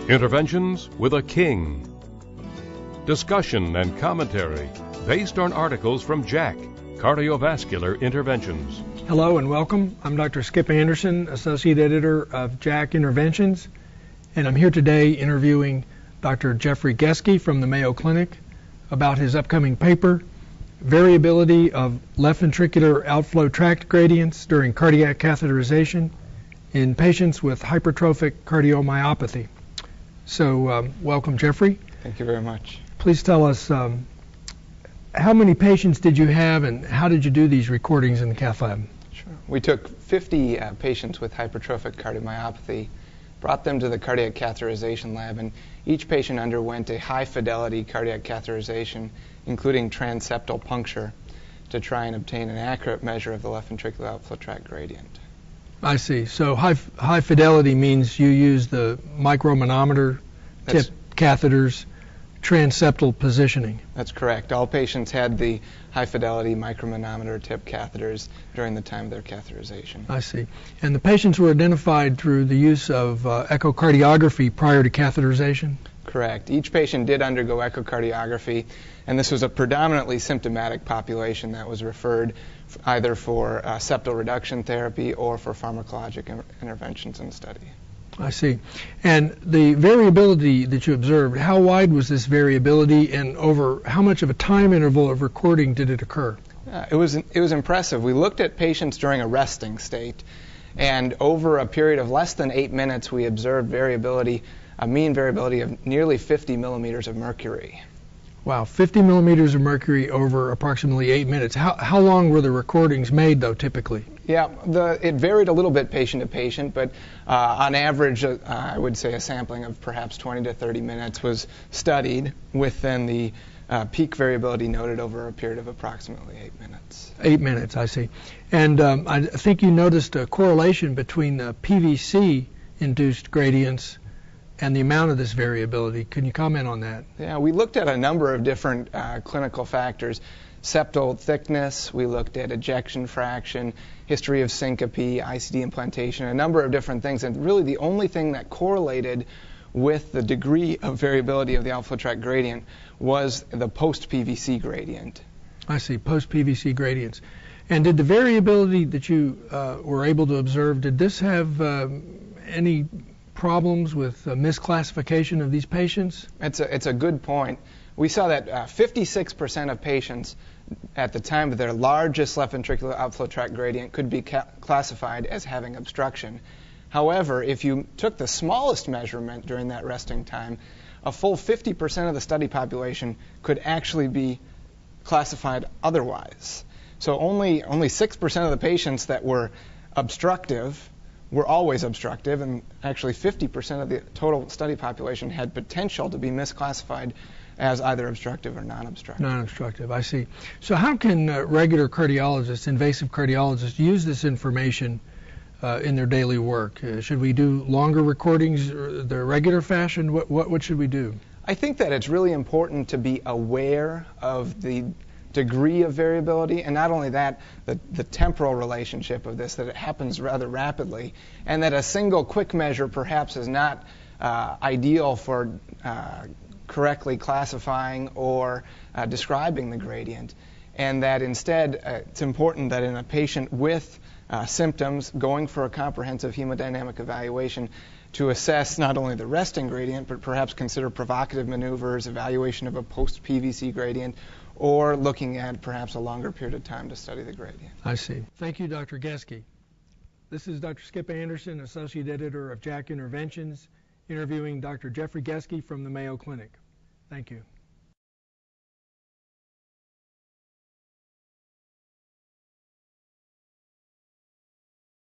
Interventions with a king. Discussion and commentary based on articles from Jack, Cardiovascular Interventions. Hello and welcome. I'm Dr. Skip Anderson, Associate Editor of Jack Interventions, and I'm here today interviewing Dr. Jeffrey Geske from the Mayo Clinic about his upcoming paper, Variability of Left Ventricular Outflow Tract Gradients During Cardiac Catheterization in Patients with Hypertrophic Cardiomyopathy. So, welcome, Jeffrey. Thank you very much. Please tell us how many patients did you have and how did you do these recordings in the cath lab? Sure. We took 50 patients with hypertrophic cardiomyopathy, brought them to the cardiac catheterization lab, and each patient underwent a high-fidelity cardiac catheterization, including transeptal puncture, to try and obtain an accurate measure of the left ventricular outflow tract gradient. I see. So high fidelity means you use the micromanometer tip catheters, transeptal positioning. That's correct. All patients had the high-fidelity micromanometer tip catheters during the time of their catheterization. I see. And the patients were identified through the use of echocardiography prior to catheterization? Correct. Each patient did undergo echocardiography, and this was a predominantly symptomatic population that was referred either for septal reduction therapy or for pharmacologic interventions in the study. I see. And the variability that you observed, how wide was this variability and over how much of a time interval of recording did it occur? It was impressive. We looked at patients during a resting state, and over a period of less than 8 minutes, we observed variability, a mean variability of nearly 50 millimeters of mercury. Wow, 50 millimeters of mercury over approximately 8 minutes. How long were the recordings made, though, typically? Yeah, it varied a little bit patient to patient, but on average, I would say a sampling of perhaps 20 to 30 minutes was studied, with then the peak variability noted over a period of approximately 8 minutes. 8 minutes, I see. And I think you noticed a correlation between the PVC-induced gradients and the amount of this variability. Can you comment on that? Yeah, we looked at a number of different clinical factors. Septal thickness, we looked at ejection fraction, history of syncope, ICD implantation, a number of different things. And really the only thing that correlated with the degree of variability of the outflow tract gradient was the post-PVC gradient. I see, post-PVC gradients. And did the variability that you were able to observe, did this have any problems with misclassification of these patients? It's a good point. We saw that 56% of patients at the time of their largest left ventricular outflow tract gradient could be classified as having obstruction. However, if you took the smallest measurement during that resting time, a full 50% of the study population could actually be classified otherwise. So only 6% of the patients that were obstructive were always obstructive, and actually 50% of the total study population had potential to be misclassified as either obstructive or non-obstructive. Non-obstructive, I see. So how can regular cardiologists, invasive cardiologists, use this information in their daily work? Should we do longer recordings the regular fashion? What should we do? I think that it's really important to be aware of the degree of variability, and not only that, the temporal relationship of this, that it happens rather rapidly, and that a single quick measure perhaps is not ideal for correctly classifying or describing the gradient, and that instead it's important that in a patient with symptoms going for a comprehensive hemodynamic evaluation to assess not only the resting gradient, but perhaps consider provocative maneuvers, evaluation of a post-PVC gradient, or looking at perhaps a longer period of time to study the gradient. I see. Thank you, Dr. Geske. This is Dr. Skip Anderson, Associate Editor of Jack Interventions, interviewing Dr. Jeffrey Geske from the Mayo Clinic. Thank you.